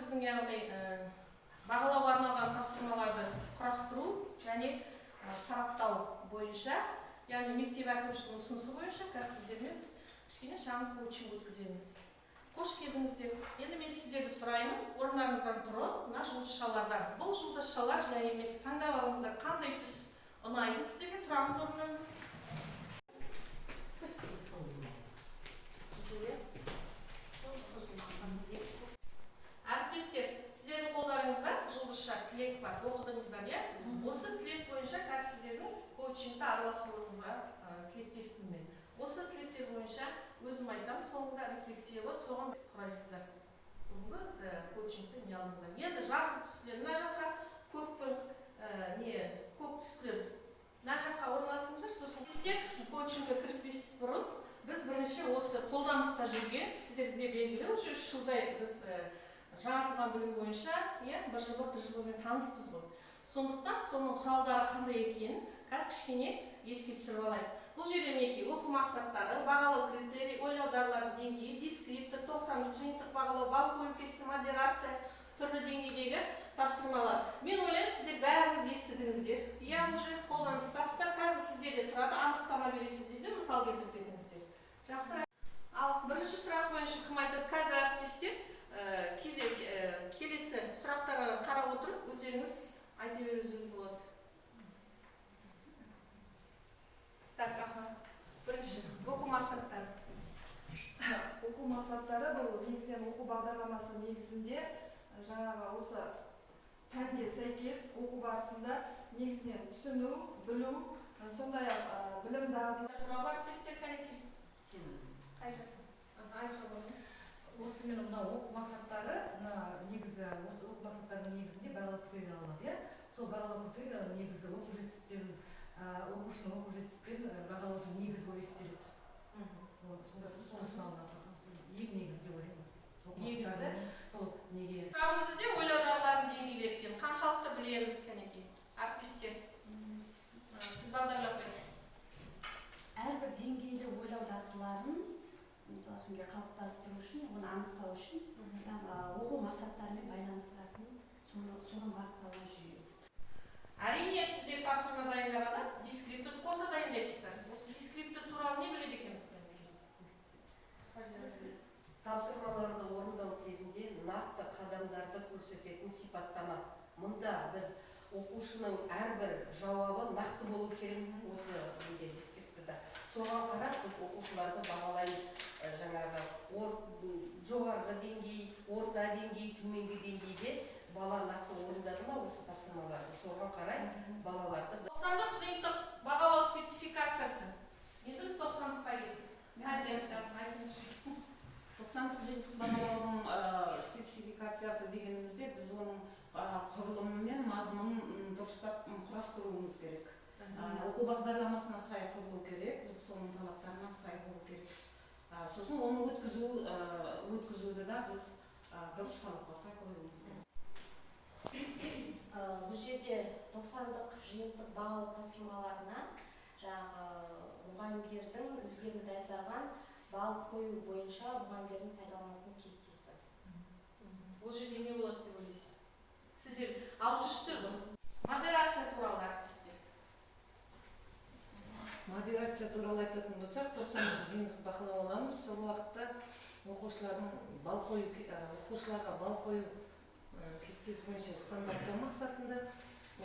біздің яғни бағалауға арналған тапсырмаларды құрастыру және сараптау бойынша, яғни мектеп әкімшілігінің ұсынысы бойынша сіздермен біз кішкене шағын коучинг өткіземіз. Қош келдіңіздер. Енді мен сіздерді сұраймын, орындарыңыздан тұрып, мына жұлдызшалардан. Бұл жұлдызшалар жай емес, таңдап алыңыздар, қандай түс ұнайды сіздерге. Тұрамыз орыннан. Әріптестер, сіздердің қолдарыңызда жұлдызша тілек бар, оқыдыңыздар, иә? Осы тілек бойынша сіздердің коучингті араласуыңызға тілектеспін мен. Осы тілектер бойынша өзім айтам, соңында рефлексия болады, соған құрайсыздар. Бүгінгі коучингті не алдыңыздар. Енді жасыл түстілер мына жаққа, көк түстілер мына жаққа орналасыңыздар. Сосын сіздер коучингке кіріспес бұрын біз бірінші осы қолданыста жүрген, сіздерге белгілі, уже 3 жылдай біз жаңартылған білім бойынша, бір жылы тәжірибемен таныспыз ғой. Сондықтан соның құралдары қандай екенін кішкене еске түсіріп алайық. Бұл жерде мінекей оқу мақсаттары, бағалау критерий, ойлау дағдыларының деңгейі, дескриптор, 90-лық жиынтық бағалау, балл қою кесті, модерация, түрлі деңгейдегі тапсырмалар. Мен ойлаймын, сіздер бәріңіз естідіңіздер. Уже қолданыстасыздар, қазір сіздерде тұрады, анықтама бересіз дейді, мысал келтіріп кетіңіздер. Жақсы. Ал бірінші сұрақ бойынша кім айтады? Қазір әріптестер келесі сұрақтарға қарап отырып, өздеріңіз айта беруіңіз болады. Бірінші, оқу мақсаттары. Оқу мақсаттары бұл негізінен оқу бағдарламасы негізінде жаңағы осы пәнге сәйкес оқу барысында негізінен түсіну, білу, сондай-ақ білім дағдылары туралы әріптестер кәнекей. Қай жақта? Осы мен мына оқу мақсаттары, негізі осы оқу мақсаттарының негізінде бағалау критериялары алады. Сол бағалау критериялары негізі оқу жетістіктерін, оқушының оқу жетістіктерін бағалаудың негізі болып есептеледі. Сол үшін алынады. Ең негізі деп ойлаймыз. Негізі? Сол неге? Сұрағымыз бізде ойлау дағдыларының деңгейлері қаншалықты білеміз кәнекей? Әріптестер, сіз бағдарлап беріңіз. Әрбір деңгейлі ойлау дағдыларын мысалы үшін қалыптастыру үшін, оны анықтау үшін оқу мақсаттарымен байланыстыратын соған бағытталған жүйе. Әрине, сіздер тапсырма дайындағанда дескрипторды қоса дайындайсыздар. Осы дескриптор туралы не біледі екенбіздер? Тапсырмаларды орындау кезінде нақты қадамдарды көрсететін сипаттама. Мұнда біз оқушының әрбір жауабы нақты болу керек осы дескрипторда. Соған қарап біз оқушыларды бағалаймыз. Жаңағы жоғарғы деңгей, орта деңгей, төменгі деңгейде бала нақты орындады ма осы тапсырмаларды. Соған қарай балаларды 90-лық жиынтық бағалау спецификациясы. Енді 90-лыққа келдік. 90-лық жиынтық бағалаудың спецификациясы дегенімізде біз оның құрылымы мен мазмұнын дұрыстап құрастыруымыз керек. Оқу бағдарламасына сай құрылу керек, біз соның талаптарына сай болу керек. Сосын оны өткізуді да біз дұрыс талапқа сай қоюымыз керек. Бұл жерде 90-лық жиынтық бағалау тапсырмаларына мұғалімдердің өздеріңіз дайындаған балл қою бойынша мұғалімдердің пайдаланатын кестесі. Бұл жерде не болады деп ойлайсыз? Сіздер алғышты бұл. Модерация туралы әріптестер. Модерация туралы айтатын болсақ, 90-лық жиынтық бақылау аламыз. Сол уақытта оқушыларға балл қою кестесі бойынша стандарттау мақсатында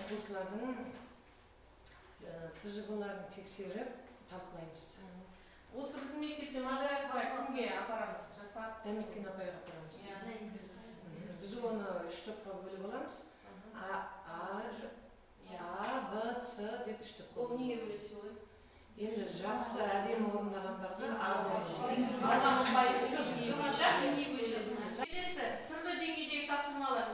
оқушылардың тжб-ларын тексеріп талқылаймыз. Осы біздің мектепте модерация кімге апарамыз? Дәметкен апайға апарамыз. Біз оны 3 топқа бөліп аламыз. А, Б, С деп 3 топқа. Ол неге бөлесіз олай? Енді жақсы әдемі орындағандарға келесі түрлі деңгейдегі тапсырмалар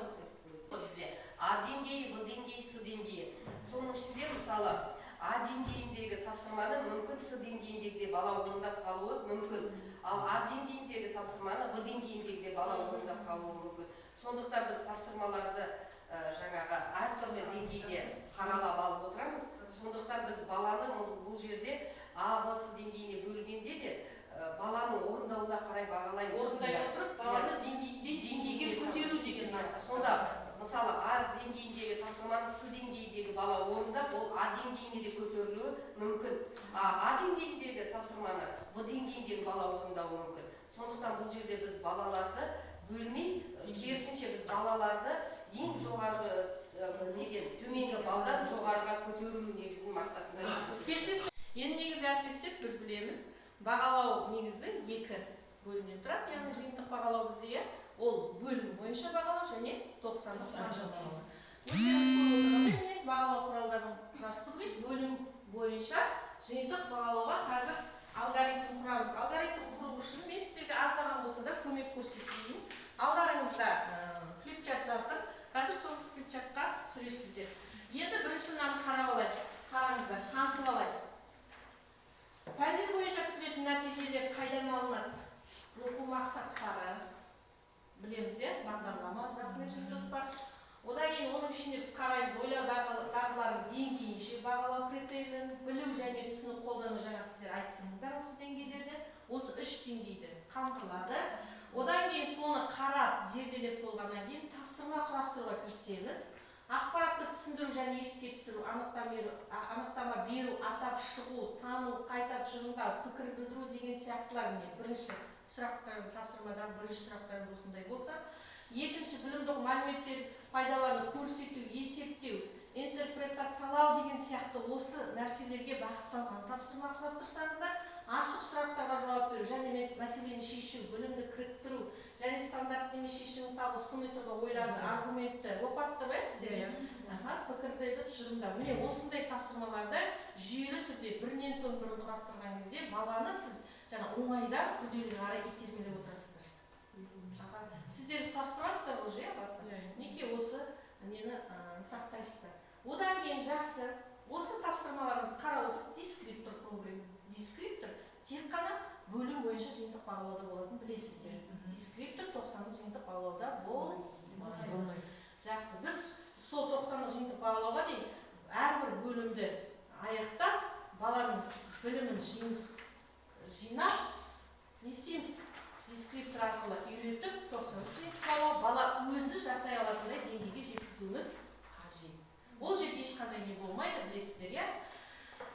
бізде А деңгейі, Б деңгейі, С деңгейі. Соның ішінде мысалы А деңгейіндегі тапсырманы мүмкін С деңгейіндегі бала орындап қалуы мүмкін. Ал А деңгейіндегі тапсырманы Б деңгейіндегі бала орындап қалуы мүмкін. Сондықтан біз тапсырмаларды жаңағы әртүрлі деңгейде саралап алып отырамыз. Сондықтан біз баланы бұл жерде А, Б, С деңгейіне бөлгенде де баланың орындауына қарай бағалаймыз. Орындай отырып, баланы деңгейге көтеру деген деңгейіне де көтерілуі мүмкін. А деңгейіндегі тапсырманы Б деңгейіндегі бала орындауы мүмкін. Сондықтан бұл жерде біз балаларды бөлмей, керісінше біз балаларды ең жоғарғы төменгі балдан жоғарыға көтерілу негізін мақсатында. Келсіз, енді негізгі әріптестер біз білеміз, бағалау негізі екі бөлімнен тұрады, яғни жиынтық бағалау бізде ол бөлім бойынша бағалау және 90-ық санжал бағалау. Өздеріңіз бағалау құралдарын құрастыру бөлім бойынша жиынтық бағалауға қазір алгоритм құрамыз. Алгоритм құру үшін мен сіздерге аздаған болса да көмек көрсетейін. Алдарыңызда флипчарт жатыр. Қазір сол флипчартқа түсіресіздер. Енді бірінші мынаны қарап алайық. Қараңыздар, танысып алайық. Пәндер бойынша күтілетін нәтижелер қайдан алынады? Оқу мақсаттары. Білеміз, бағдарлама, ұзақ мерзімді жоспар. Одан кейін оның ішінде біз қараймыз, ойлау дағдыларын деңгейінше бағалау критерийлерін, білу және түсіну қолдану, жаңа сіздер айттыңыздар осы деңгейлерде, осы 3 деңгейді қамтылады. Одан кейін соны қарап, зерделеп болғаннан кейін тапсырма құрастыруға кірісеміз. Ақпаратты түсіндіру және еске түсіру, анықтама беру, атап шығу, тану, қайта тұжырымдау, пікір білдіру деген сияқтылар міне бірінші сұрақтар, тапсырмадан бірінші сұрақтарымыз осындай болса. Екінші білімдік мәліметтер пайдалану, көрсету, есептеу, интерпретациялау деген сияқты осы нәрселерге бағытталған тапсырма құрастырсаңыздар, ашық сұрақтарға жауап беру және мәселені шешу, білімді кіріктіру және стандарт емес шешімін табу, сын методы ойлауды, аргументті оқып сіздер, пікірді тұжырымдау. Міне осындай тапсырмаларды жүйелі түрде бірінен соң бірін құрастырған кезде баланы сіз жаңа оңайдан күрделіге қарай итермелеп отырасыздар. Сіздер құрастырасыздар уже басында. Неге осы нені сақтайсыздар. Одан кейін жақсы, осы тапсырмаларыңызды қарап отырып дескриптор құру керек. Дескриптор тек қана бөлім бойынша жиынтық бағалауда болатын білесіздер. Дескриптор 90-ық жиынтық бағалауда болмайды. Жақсы, біз сол 90-ық жиынтық бағалауға дейін әрбір бөлімді аяқтап, баланың білімін жинап, не істейміз? Дескриптор арқылы үйретіп, 90-ық жиынтық бағалау, бала өзі жасай алатындай деңгейге жеткізуіміз қажет. Ол жерде ешқандай не болмайды, білесіздер,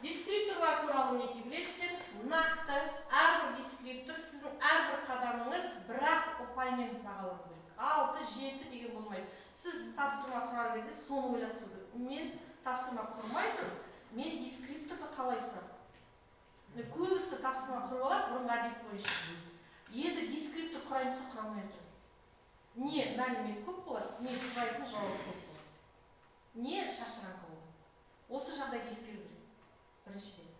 Дескрипторлар туралы неге білесіздер? Нақты әрбір дескриптор сіздің әрбір қадамыңыз бірақ ұпаймен бағалану керек. 6-7 деген болмайды. Сіз тапсырма құрар кезде соны ойластыру керек. Мен тапсырма құрмай тұрып, мен дескрипторды қалай құрамын? Көбісі тапсырма құрып алады бұрынғы әдет бойынша. Енді дескриптор құрайынса құрамай тұр. Не мәлімет көп болады, не сұрайтын жауап көп болады. Не шашыраңқы болады. Осы жағдайда ескеру керек. Біріншіден.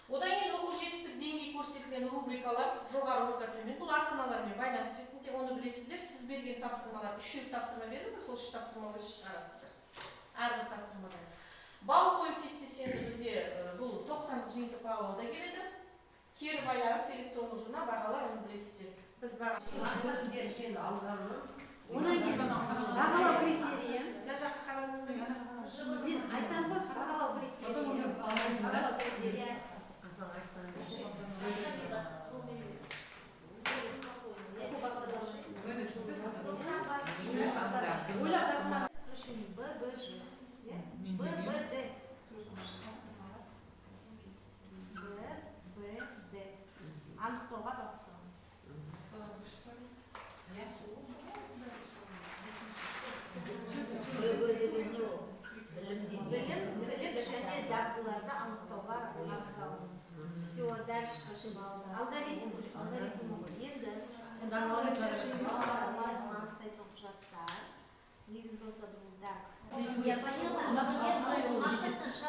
Одан кейін оқу жетістік деңгей көрсетілген рубрикалар жоғары орта төмен. Бұл ата-аналармен байланыс ретінде оны білесіздер. Сіз берген тапсырмалар 3 тапсырма берді, сол 3 тапсырма бойынша шығарасыздар. Әрбір тапсырмадан. Балл қою кестесі енді бізде бұл 90 жиынтық бағалауда келеді. Кері байланыс электронды журнал бағалар, оны білесіздер. Біз бағалау критерийі. Мына жаққа қараңыз. Мен айтам ғой, бағалау критерийі. Бағалау критерийі. Анықтауға бағытталған. Білім және дағдыларды анықтауға бағытталған. Все, дальше алгоритм. Енді анықтайтын құжаттар. Негізгі болса бұлда. Я поняла. Мақсаттан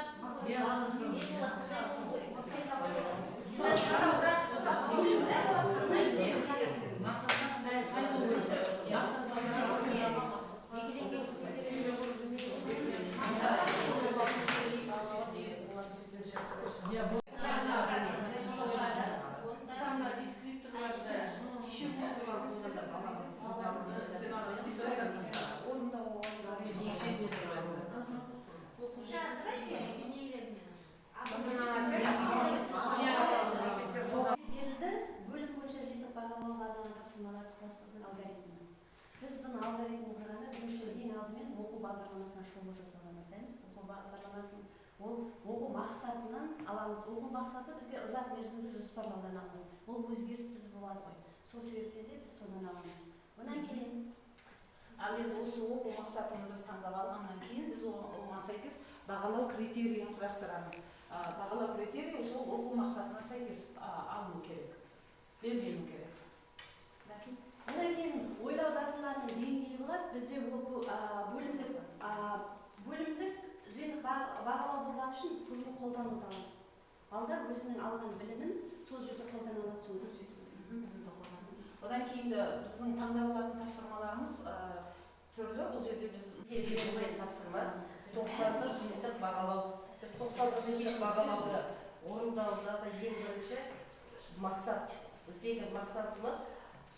бөлім бойынша жиынтық бағалауға арналған тапсырмаларды құрастырудың алгоритмі. Біз бұны алгоритмін құрғанда бірінші ең алдымен оқу бағдарламасына шолу жасаудан бастаймыз. Оқу бағдарламасын ол оқу мақсатынан аламыз. Оқу мақсаты бізге ұзақ мерзімді жоспарлаудан алынады. Ол өзгеріссіз болады ғой. Сол себептен де біз содан аламыз. Онан кейін ал енді осы оқу мақсатын біз таңдап алғаннан кейін біз оған сәйкес бағалау критерийін құрастырамыз. Бағалау критерийі сол оқу мақсатына сәйкес алыну керек, белгілену керек. Одан кейін ойлау дағдыларының деңгейі болады. Бізде бөлімдік жиынтық бағалау болған үшін түрлі қолдануды аламыз. Балдар өзінің алған білімін сол жерде қолдана алады, соны көрсету. Одан кейін біздің таңдап алатын тапсырмаларымыз түрлі. Бұл жерде біз берілген тапсырма 90-дық жиынтық бағалау. Біз 90-дық жиынтық бағалауды орындаудағы ең бірінші мақсат. Біздегі мақсатымыз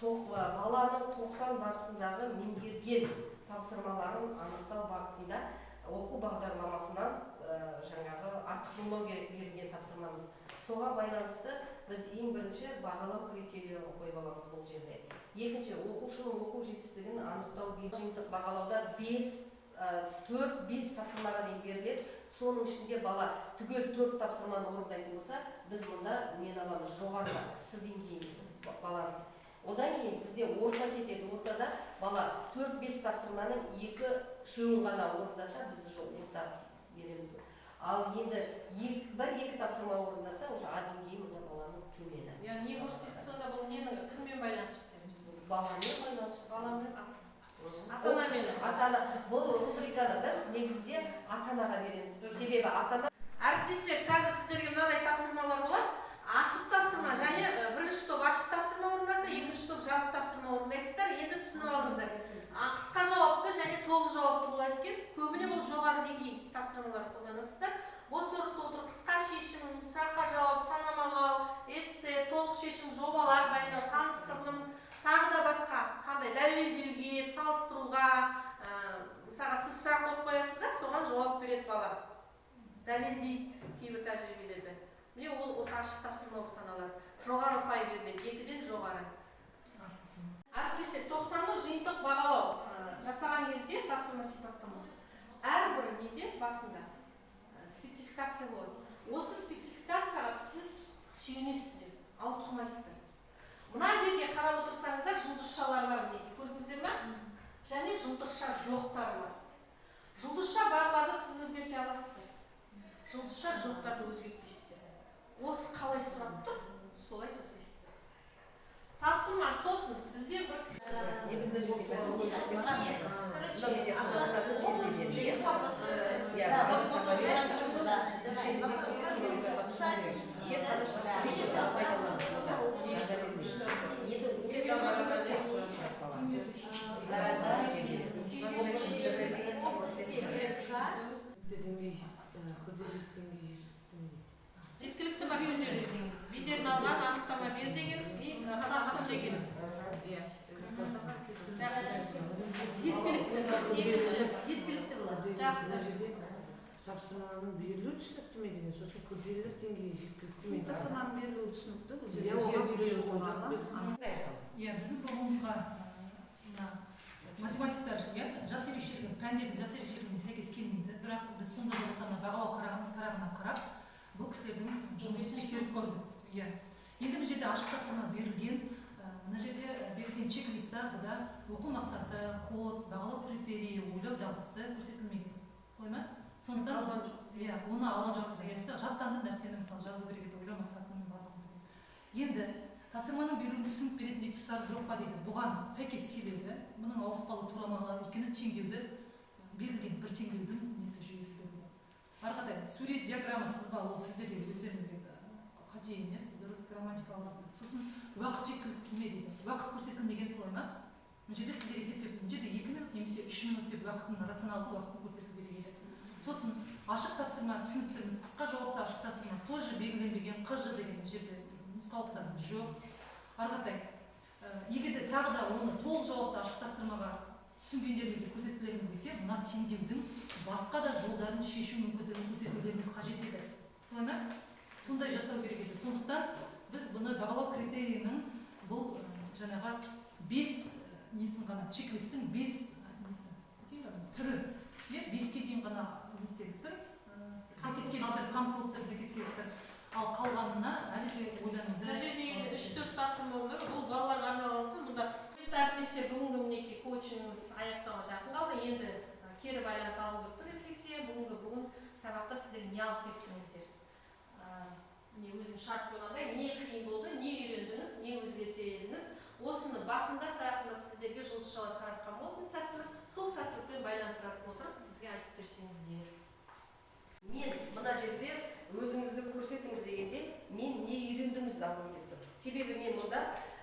баланың 90 барысындағы меңгерген тапсырмаларын анықтау бағытында оқу бағдарламасынан жаңағы артықлау берілген тапсырмамыз. Соған байланысты біз ең бірінші бағалау критерийлерін қойып аламыз бұл жерде. Екінші, оқушының оқу жетістігін анықтау жиынтық бағалауда 4-5 тапсырмаға дейін беріледі. Соның ішінде бала түгел 4 тапсырманы орындайтын болса, біз мұнда нені аламыз? Жоғары С деңгейінде баланы. Одан кейін бізде орта кетеді. Ортада бала 4-5 тапсырманың 2-3 ғана орындаса, біз орта береміз. Ал енді 1-2 тапсырма орындаса, уже А деңгейі мұнда баланың төмені. Яғни не көрсетеді сонда бұл нені кіммен байланыс жасаймыз? Баламен байланыс Баламыздың ата-анамен. Ата-ана. Бұл рубриканы біз негізде ата-анаға береміз. Себебі ата-ана. Әріптестер, қазір сіздерге мынадай тапсырмалар болады. Ашық тапсырма және бірінші топ ашық тапсырма орындаса, екінші топ жабық тапсырма орындайсыздар. Енді түсініп алыңыздар. Қысқа жауапты және толық жауапты болады екен. Көбіне бұл жоғары деңгей тапсырмалар қолданасыздар. Бос орын толтыру, қысқа шешім, сұраққа жауап, санамалау, эссе, толық шешім, жобалар дайындау, таныстырылым, тағы да басқа қандай дәлелдеуге, салыстыруға, мысалға сіз сұрақ қойып қоясыздар, соған жауап береді бала. Дәлелдейді кейбір тәжірибелерді. Міне ол осы ашық тапсырма болып саналады. Жоғары ұпай беріледі, 2-ден жоғары. Әріптестер, 90-дық жиынтық бағалау жасаған кезде тапсырма сипаттамасы. Әрбір неде басында спецификация болады. Осы спецификацияға сіз сүйенесіздер, ауытқымайсыздар. Мына жерге қарап отырсаңыздар, жұлдызшалар бар міне, көрдіңіздер ме? Және жұлдызша жоқтар бар. Жұлдызша барларды сіз өзгерте аласыздар. Жұлдызша жоқтарды өзгертпейсіздер. Осы қалай сұрап тұр, солай жасайсыздар. Тапсырма сосын бізде бір жеткілікті бар бедерін алған анықтама бер деген қарастыр деген. Жеткілікті болады. Тапсырманың берілуі түсінікті ме деген, сосын күрделілік деңгейі жеткілікті ме? Тапсырманың берілуі түсінікті. Біздің тобымызға математиктар жас ерекшелігін, пәндердің жас ерекшелігіне сәйкес келмейді. Бірақ біз сонда да болса бағалау тарағына қарап, бұл кісілердің жұмысын тексеріп көрдік. Енді бұл жерде ашық тапсырма берілген, мына жерде берілген чек-листта бұда оқу мақсаты, код, бағалау критерийі, ойлау дағдысы көрсетілмеген. Солай ма? Сондықтан оны алған жоқсыз. Жаттанды нәрсені мысалы жазу керек еді, ойлау мақсатының барлығын. Енді тапсырманың берілуін түсініп беретіндей тұстары жоқ па дейді. Бұған сәйкес келеді. Бұның ауыспалы турамалары өйткені теңдеуді берілген бір теңдеудің несі жүйесі берілді. Ары қарай сурет диаграмма сызба ол сіздерде өздеріңізге қате емес, дұрыс грамматикалық. Сосын уақыт жеткіліктілме дейді. Уақыт көрсетілмеген солай ма? Мына жерде сіздер есептеп, мына жерде 2 минут немесе 3 минут деп уақытын рационалды уақытын көрсету керек еді. Сосын ашық тапсырма түсініктіңіз, қысқа жауапты ашық тапсырма тоже белгіленбеген қ.ж деген жерде нұсқаулықтар жоқ. Ары қарай егер де тағы да оны толық жауапты ашық тапсырмаға түсінгендеріңізді көрсетулеріңіз келсе, мына теңдеудің басқа да жолдарын шешу мүмкіндігін көрсетулеріңіз қажет еді. Солай ма? Сондай жасау керек еді. Сондықтан біз бұны бағалау критерийінің бұл жаңағы 5 несін ғана чек-листтің 5 түрі 5-ке дейін ғана не істеліп тұр. сәйкес келіп тұр, қамтылып сәйкес келіп тұр. Ал қалғанына әлі де ойлануды. Мына жерде енді 3-4 тапсырма бар. Бұл балаларға арналған. Мұнда қысқа әріптестер бүгінгі мінекей коучингіміз аяқтауға жақын қалды. Енді кері байланыс алу керек рефлексия. Бүгін сабақта сіздер не алып кеттіңіздер? Не өзім шарт қойғандай, не қиын болды, не үйрендіңіз, не өзгертедіңіз. Осыны басында сағатында сіздерге жұлдызшалар таратқан болатын сәттіңіз. Сол сәттілікпен байланыстырып отырып, бізге айтып берсеңіздер. Мен мына жерде өзіңізді көрсетіңіз дегенде, мен не үйрендіңізді алғым келіп тұр. Себебі мен мұнда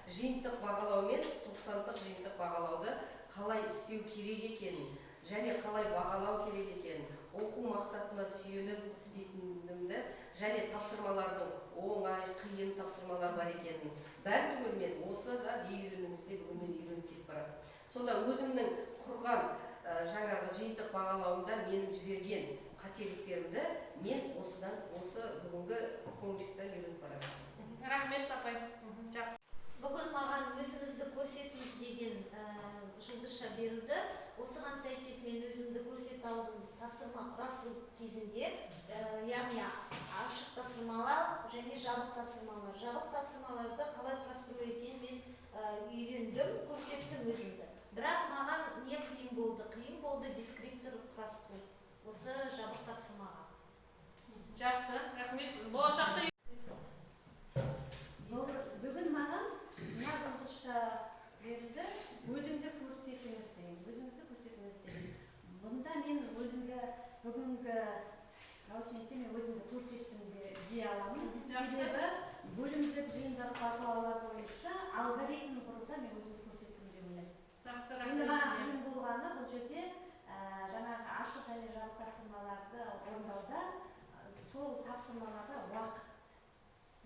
жиынтық бағалау мен 90-дық жиынтық бағалауды қалай істеу керек екенін, және қалай бағалау керек екенін, оқу мақсатына сүйеніп істейтінімді, және тапсырмалардың оңай, қиын тапсырмалар бар екенін, бәрі түгелмен осы да не үйреніңізде бүгін мен үйреніп кетіп барады. Сонда өзімнің құрған жаңағы жиынтық бағалауында менің жіберген қателіктерімді мен осы бүгінгі коучингта үйреніп барамын. Рахмет, апай. Жақсы. Бүгін маған өзіңізді көрсетіңіз деген жұлдызша берілді. Осыған сәйкес мен өзімді көрсете алдым тапсырма құрастыру кезінде, яғни ашық тапсырмалар және жабық тапсырмалар. Жабық тапсырмаларды қалай құрастыру екенін мен үйрендім, көрсеттім өзімді. Бірақ маған не қиын болды? Қиын болды дескриптор құрастыру. Осы жабық тапсырмаға. Жақсы, рахмет. Болашақта Бүгін маған мына жұлдызша берілді, өзімді көрсетіңіз деген. Бұнда мен өзімді бүгінгі коучингте мен өзімді көрсеттім дей аламын. Себебі бөлімдік жиындар бағалаулар бойынша алгоритм құруда мен өзімді көрсеттім деп ойлаймын. жақсы, Енді маған рахмет. қиын болғаны бұл жерде жаңағы ашық және жабық тапсырмаларды орындауда сол тапсырмаларға уақыт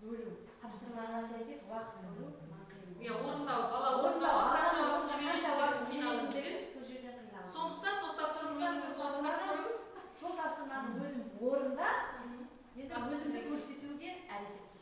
бөлу, тапсырмаға сәйкес уақыт бөлу маған қиын болды. Орындау, бала орындауға қанша уақыт жібереді жинадым деген. деп сол жерден қиналдым. Сондықтан сол тапсырманы өзіңіз орындап қойыңыз. Сол тапсырманы өзім орындап, енді өзімді көрсетуге әрекет